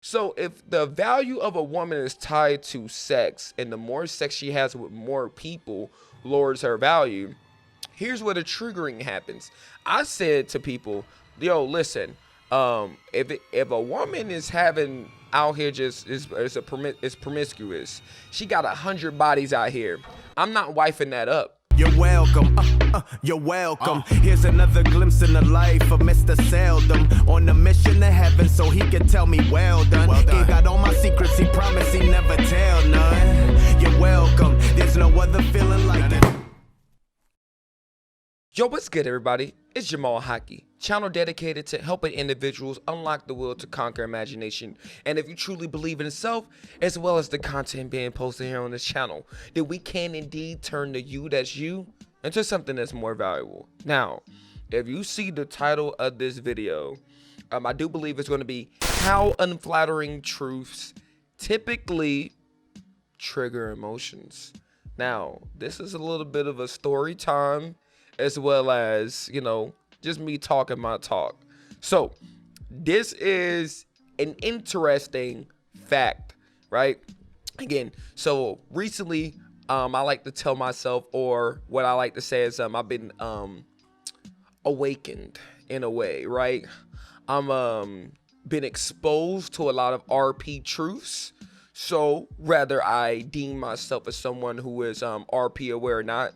So if the value of a woman is tied to sex, and the more sex she has with more people lowers her value, here's where the triggering happens. I said to people, yo, listen, if a woman is having out here just is promiscuous, she got 100 bodies out here, I'm not wifing that up. You're welcome, you're welcome. Here's another glimpse in the life of Mr. Seldom, on a mission to heaven so he can tell me well done. He got all my secrets, he promised he never tell none. You're welcome, there's no other feeling like that. Yo, what's good, everybody? It's Jamal Haki, channel dedicated to helping individuals unlock the will to conquer imagination. And if you truly believe in self, as well as the content being posted here on this channel, then we can indeed turn the you that's you into something that's more valuable. Now, if you see the title of this video, I do believe it's going to be how unflattering truths typically trigger emotions. Now, this is a little bit of a story time, as well as, you know, just me talking my talk. So this is an interesting fact, right? Again, so recently, I like to tell myself, or what I like to say is, I've been awakened in a way, right? I'm been exposed to a lot of RP truths. So whether I deem myself as someone who is RP aware or not,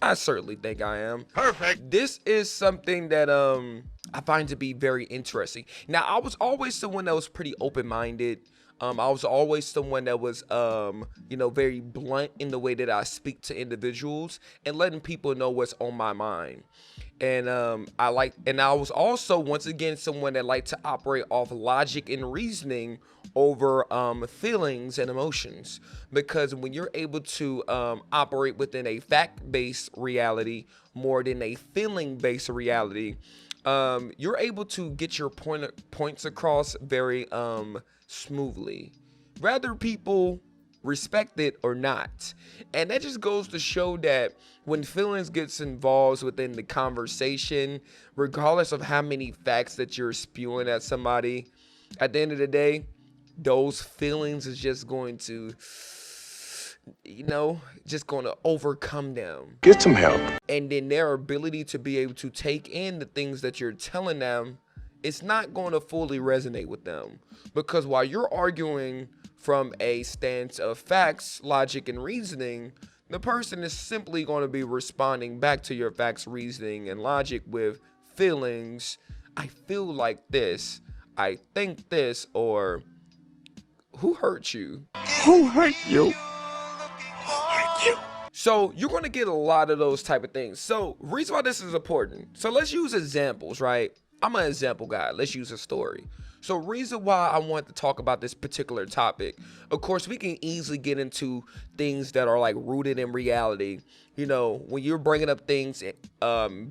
I certainly think I am. Perfect. This is something that I find to be very interesting. Now, I was always someone that was pretty open-minded. I was always someone that was, you know, very blunt in the way that I speak to individuals and letting people know what's on my mind. And I was also, once again, someone that liked to operate off logic and reasoning over feelings and emotions, because when you're able to operate within a fact-based reality more than a feeling-based reality, you're able to get your points across very smoothly, whether people respect it or not. And that just goes to show that when feelings gets involved within the conversation, regardless of how many facts that you're spewing at somebody, at the end of the day, those feelings is just going to, you know, just going to overcome them. Get some help. And then their ability to be able to take in the things that you're telling them, it's not going to fully resonate with them. Because while you're arguing from a stance of facts, logic, and reasoning, the person is simply going to be responding back to your facts, reasoning, and logic with feelings. I feel like this, I think this, or who hurt you? Who hurt you? Who hurt you? So you're going to get a lot of those type of things. So reason why this is important. So let's use examples, right? I'm an example guy. Let's use a story. So reason why I want to talk about this particular topic, of course, we can easily get into things that are like rooted in reality. You know, when you're bringing up things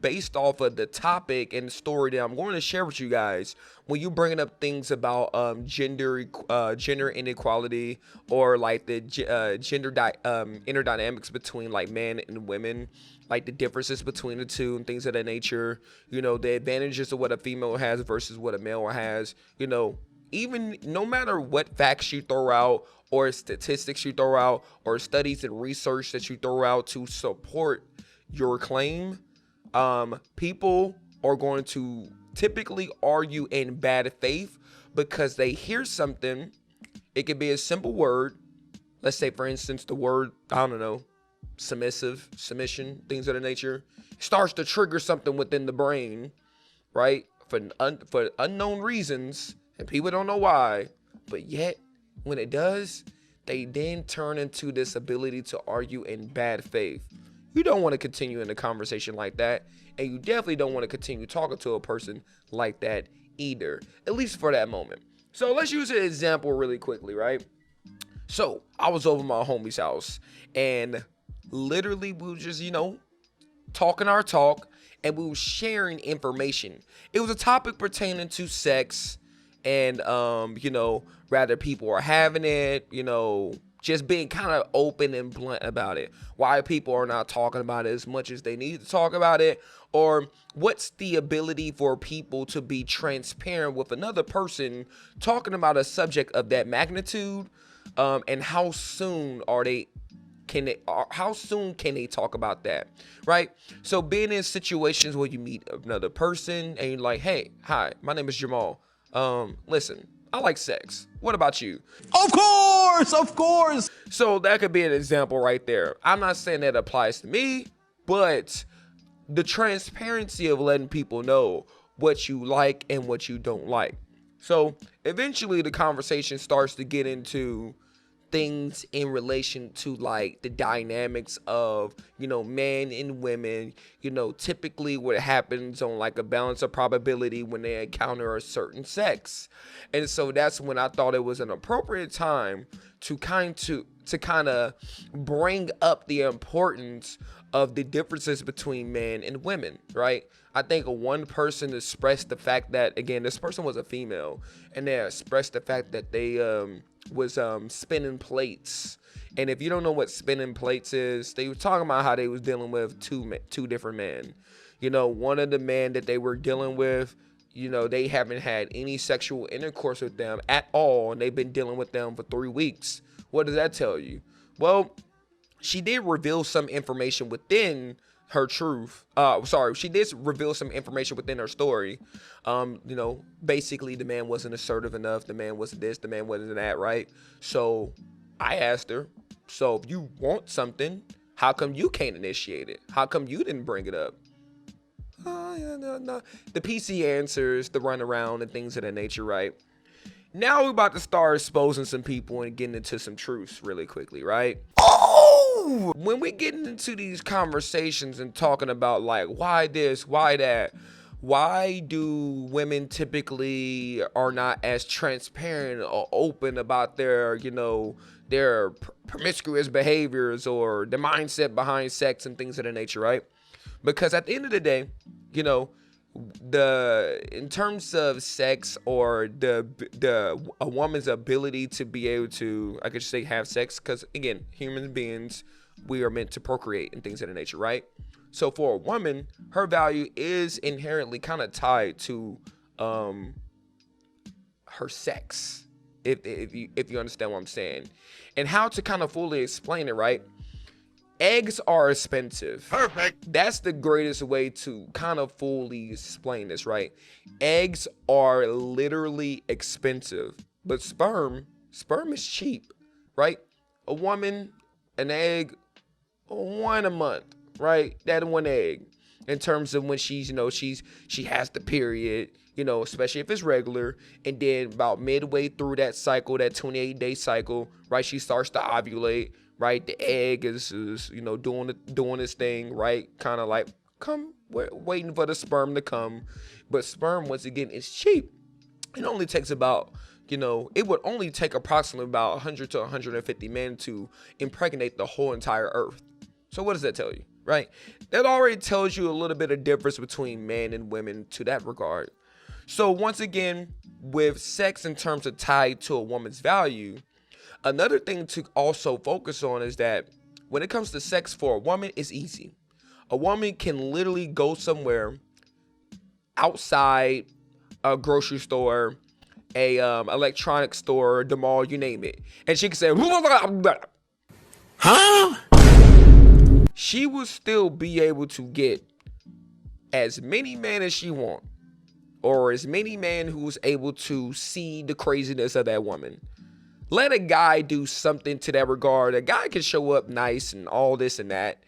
based off of the topic and the story that I'm going to share with you guys, when you're bringing up things about gender inequality, or like the inner dynamics between like men and women, like the differences between the two and things of that nature, you know, the advantages of what a female has versus what a male has, you know, even no matter what facts you throw out or statistics you throw out or studies and research that you throw out to support your claim, people are going to typically argue in bad faith because they hear something. It could be a simple word. Let's say, for instance, the word, I don't know, submissive, submission, things of that nature, starts to trigger something within the brain, right? For unknown reasons, and people don't know why, but yet when it does, they then turn into this ability to argue in bad faith. You don't want to continue in a conversation like that, and you definitely don't want to continue talking to a person like that either, at least for that moment. So let's use an example really quickly, right? So I was over my homie's house, and literally we were just, you know, talking our talk, and we were sharing information. It was a topic pertaining to sex, and you know, whether people are having it, you know, Just being kind of open and blunt about it. Why people are not talking about it as much as they need to talk about it, or what's the ability for people to be transparent with another person talking about a subject of that magnitude, and how soon can they talk about that, right? So being in situations where you meet another person and you're like, hey, hi, my name is Jamal. Listen, I like sex. What about you? Of course. So that could be an example right there. I'm not saying that applies to me, but the transparency of letting people know what you like and what you don't like. So eventually the conversation starts to get into things in relation to like the dynamics of, men and women, typically what happens on like a balance of probability when they encounter a certain sex. And so that's when I thought it was an appropriate time to kind of bring up the importance of the differences between men and women, right? I think one person expressed the fact that, again, this person was a female, and they expressed the fact that they was spinning plates. And if you don't know what spinning plates is, they were talking about how they was dealing with two different men. One of the men that they were dealing with, they haven't had any sexual intercourse with them at all, and they've been dealing with them for 3 weeks. What does that tell you? Well, she did reveal some information within her truth. She did reveal some information within her story. Basically the man wasn't assertive enough. The man wasn't this, the man wasn't that, right? So I asked her, so if you want something, how come you can't initiate it? How come you didn't bring it up? No. The PC answers, the runaround and things of that nature, right? Now we're about to start exposing some people and getting into some truths really quickly, right? Oh! When we get into these conversations and talking about like, why this, why that, why do women typically are not as transparent or open about their, their promiscuous behaviors or the mindset behind sex and things of that nature, right? Because at the end of the day, in terms of sex or a woman's ability to be able to, I could say, have sex, because again, human beings, we are meant to procreate and things of that nature, right? So for a woman, her value is inherently kind of tied to her sex, if you understand what I'm saying, and how to kind of fully explain it, right? Eggs are expensive. Perfect. That's the greatest way to kind of fully explain this, right? Eggs are literally expensive, but sperm is cheap, right? A woman, an egg, one a month, right? That one egg. In terms of when she has the period, especially if it's regular, and then about midway through that cycle, that 28-day cycle, right? She starts to ovulate. Right, the egg is doing its thing, right? Kind of like waiting for the sperm to come, but sperm, once again, is cheap. It only takes about, it would only take approximately about 100 to 150 men to impregnate the whole entire earth. So what does that tell you, right? That already tells you a little bit of difference between men and women to that regard. So once again, with sex in terms of tied to a woman's value, another thing to also focus on is that when it comes to sex for a woman, it's easy. A woman can literally go somewhere outside a grocery store, a electronic store, the mall, you name it, and she can say, huh? She will still be able to get as many men as she wants, or as many men who's able to see the craziness of that woman. Let a guy do something to that regard. A guy can show up nice and all this and that.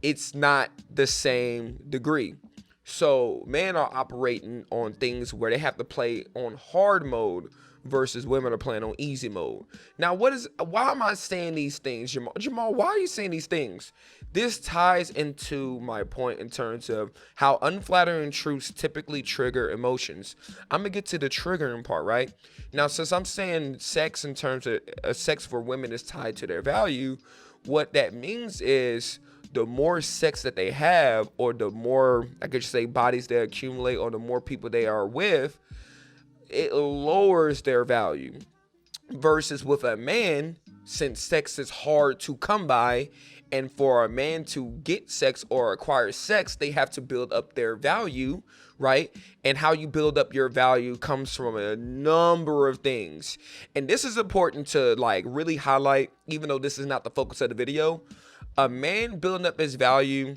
It's not the same degree. So men are operating on things where they have to play on hard mode versus women are playing on easy mode. Now, why am I saying these things, Jamal? Jamal, why are you saying these things? This ties into my point in terms of how unflattering truths typically trigger emotions. I'm gonna get to the triggering part, right? Now, since I'm saying sex in terms of sex for women is tied to their value, what that means is the more sex that they have, or the more, I could say, bodies they accumulate, or the more people they are with, it lowers their value. versus with a man, since sex is hard to come by, and for a man to get sex or acquire sex, they have to build up their value, right? And how you build up your value comes from a number of things. And this is important to like really highlight, even though this is not the focus of the video. A man building up his value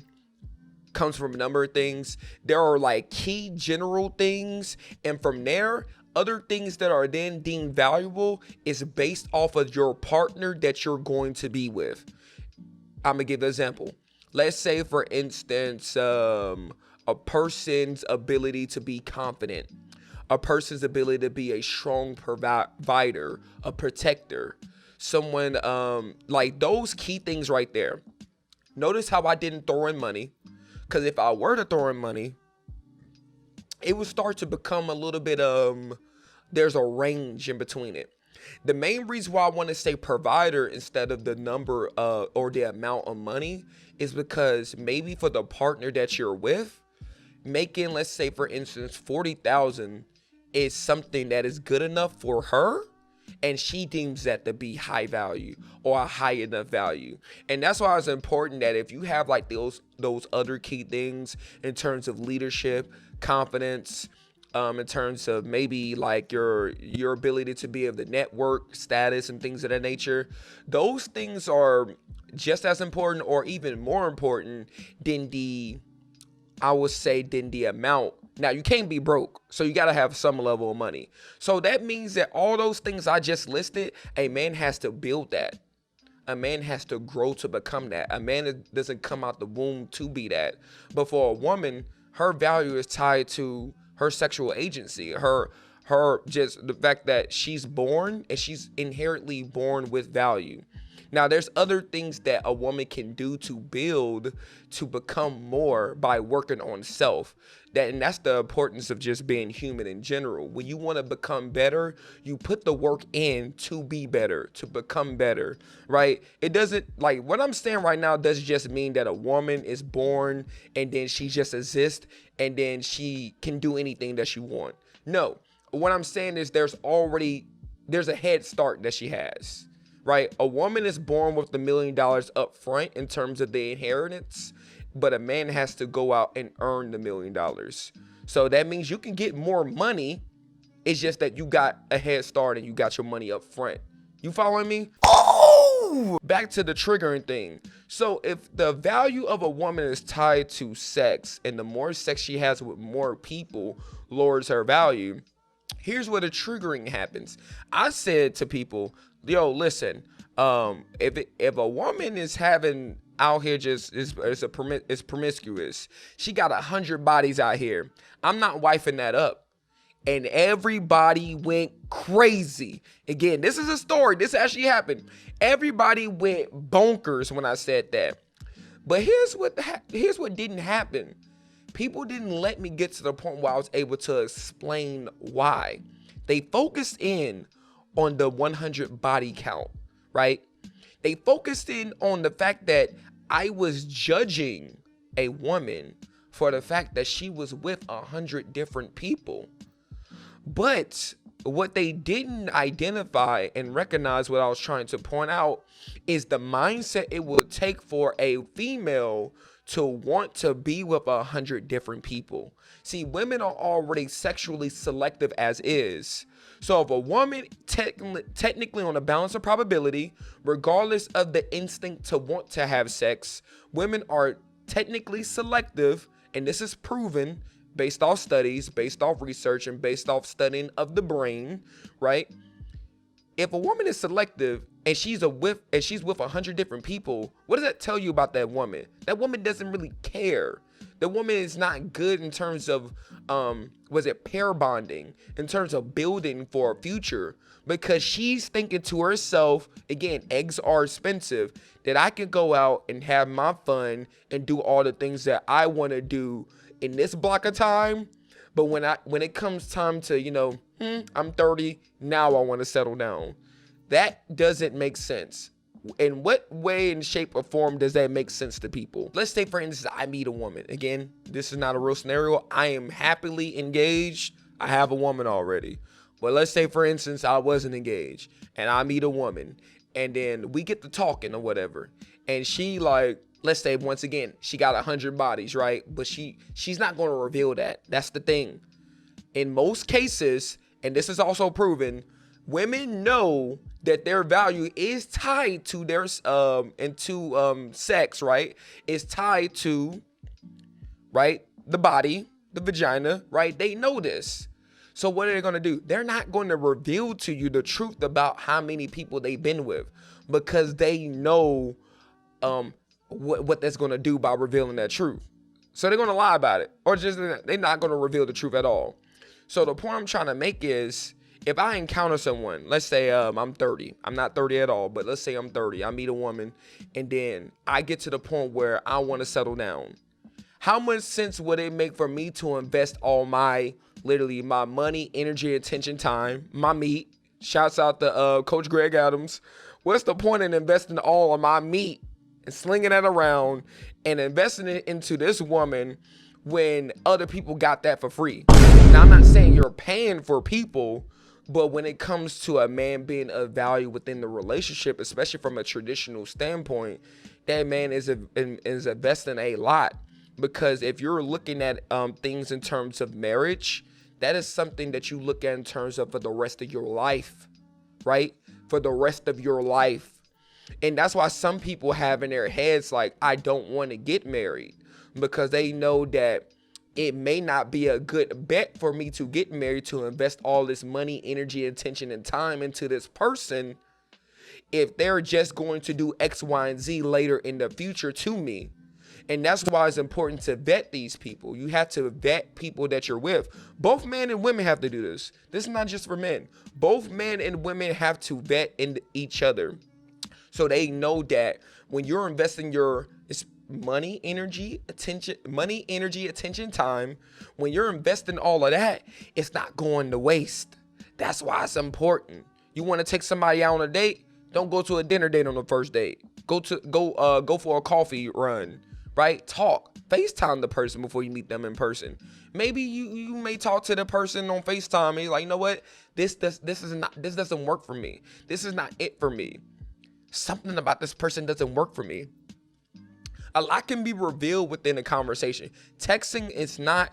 comes from a number of things. There are like key general things, and from there, other things that are then deemed valuable is based off of your partner that you're going to be with. I'm gonna give an example. Let's say, for instance, a person's ability to be confident, a person's ability to be a strong provider, a protector, someone like those key things right there. Notice how I didn't throw in money, because if I were to throw in money, it would start to become a little bit there's a range in between it. The main reason why I want to say provider instead of the number or the amount of money is because maybe for the partner that you're with, making, let's say for instance, 40,000 is something that is good enough for her, and she deems that to be high value or a high enough value. And that's why it's important that if you have like those other key things in terms of leadership, confidence, in terms of maybe like your ability to be able to network, status, and things of that nature, those things are just as important or even more important than the amount. Now, you can't be broke, so you got to have some level of money. So that means that all those things I just listed, a man has to build that. A man has to grow to become that. A man doesn't come out the womb to be that. But for a woman, her value is tied to her sexual agency, her just the fact that she's born, and she's inherently born with value. Now, there's other things that a woman can do to build, to become more by working on self. And that's the importance of just being human in general. When you want to become better, you put the work in to be better, to become better, right? It doesn't, like what I'm saying right now doesn't just mean that a woman is born and then she just exists and then she can do anything that she wants. No, what I'm saying is there's a head start that she has. Right? A woman is born with $1 million up front in terms of the inheritance, but a man has to go out and earn the $1 million. So that means you can get more money. It's just that you got a head start and you got your money up front. You following me? Oh! Back to the triggering thing. So if the value of a woman is tied to sex, and the more sex she has with more people lowers her value, here's where the triggering happens. I said to people, yo, listen, if a woman is having out here just is promiscuous, she got 100 bodies out here, I'm not wifing that up. And everybody went crazy. Again, this is a story. This actually happened. Everybody went bonkers when I said that. But here's what didn't happen. People didn't let me get to the point where I was able to explain why. They focused in on the 100 body count, right? They focused in on the fact that I was judging a woman for the fact that she was with 100 different people. But what they didn't identify and recognize, what I was trying to point out, is the mindset it would take for a female to want to be with 100 different people. See, women are already sexually selective as is. So if a woman technically on a balance of probability, regardless of the instinct to want to have sex, women are technically selective, and this is proven based off studies, based off research, and based off studying of the brain, right? If a woman is selective and she's with 100 different people, what does that tell you about that woman? That woman doesn't really care. The woman is not good in terms of pair bonding, in terms of building for a future, because she's thinking to herself, again, eggs are expensive, that I can go out and have my fun and do all the things that I want to do in this block of time. But when it comes time to, I'm 30, now I want to settle down. That doesn't make sense. In what way and shape or form does that make sense to people? Let's say, for instance, I meet a woman. Again, this is not a real scenario. I am happily engaged. I have a woman already. But let's say, for instance, I wasn't engaged and I meet a woman and then we get to talking or whatever. And she like, let's say once again, she got 100 bodies, right? But she's not going to reveal that. That's the thing. In most cases, and this is also proven, women know that their value is tied to their sex, right? It's tied to, right, the body, the vagina, right? They know this. So what are they going to do? They're not going to reveal to you the truth about how many people they've been with, because they know what that's going to do by revealing that truth. So they're going to lie about it, or just they're not going to reveal the truth at all. So the point I'm trying to make is, if I encounter someone, let's say I'm 30. I'm not 30 at all, but let's say I'm 30. I meet a woman, and then I get to the point where I want to settle down. How much sense would it make for me to invest all my, literally my money, energy, attention, time, my meat? Shouts out to Coach Greg Adams. What's the point in investing all of my meat and slinging it around and investing it into this woman when other people got that for free? Now, I'm not saying you're paying for people, but when it comes to a man being of value within the relationship, especially from a traditional standpoint, that man is investing a lot. Because if you're looking at things in terms of marriage, that is something that you look at in terms of for the rest of your life, right? For the rest of your life. And that's why some people have in their heads like, I don't want to get married, because they know that it may not be a good bet for me to get married, to invest all this money, energy, attention, and time into this person if they're just going to do X, Y, and Z later in the future to me. And that's why it's important to vet these people. You have to vet people that you're with. Both men and women have to do this. This is not just for men. Both men and women have to vet in each other, so they know that when you're investing your money, energy, attention, time, when you're investing all of that, it's not going to waste. That's why it's important. You want to take somebody out on a date? Don't go to a dinner date on the first date. Go for a coffee run, right? Talk. FaceTime the person before you meet them in person. Maybe you may talk to the person on FaceTime and you're like, you know what? This doesn't work for me. This is not it for me. Something about this person doesn't work for me. A lot can be revealed within a conversation. Texting is not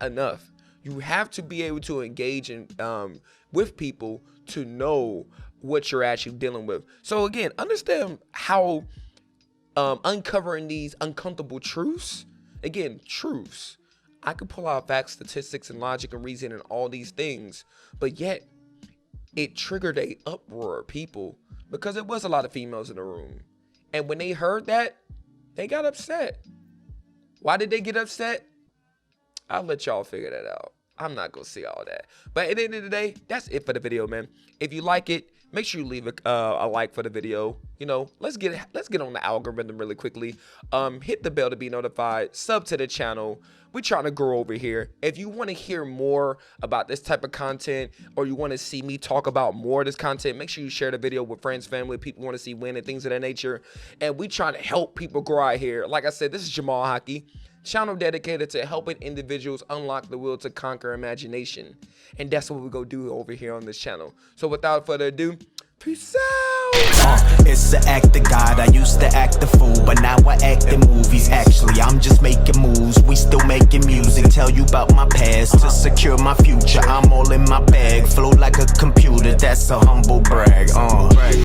enough. You have to be able to engage with people to know what you're actually dealing with. So again, understand how uncovering these uncomfortable truths. Again, truths. I could pull out facts, statistics, and logic and reason and all these things, but yet it triggered a uproar of people because there was a lot of females in the room. And when they heard that, they got upset. Why did they get upset? I'll let y'all figure that out. I'm not going to see all that. But at the end of the day, that's it for the video, man. If you like it, make sure you leave a like for the video. You know, let's get on the algorithm really quickly. Hit the bell to be notified. Sub to the channel. We're trying to grow over here. If you want to hear more about this type of content, or you want to see me talk about more of this content, make sure you share the video with friends, family, people want to see win and things of that nature. And we trying to help people grow out here. Like I said, this is Jamal Haki, channel dedicated to helping individuals unlock the will to conquer imagination. And that's what we're going to do over here on this channel. So without further ado, peace out. It's the act of God. I used to act the fool, but now I act in movies. Actually, I'm just making moves. We still making music. Tell you about my past to secure my future. I'm all in my bag. Flow like a computer. That's a humble brag.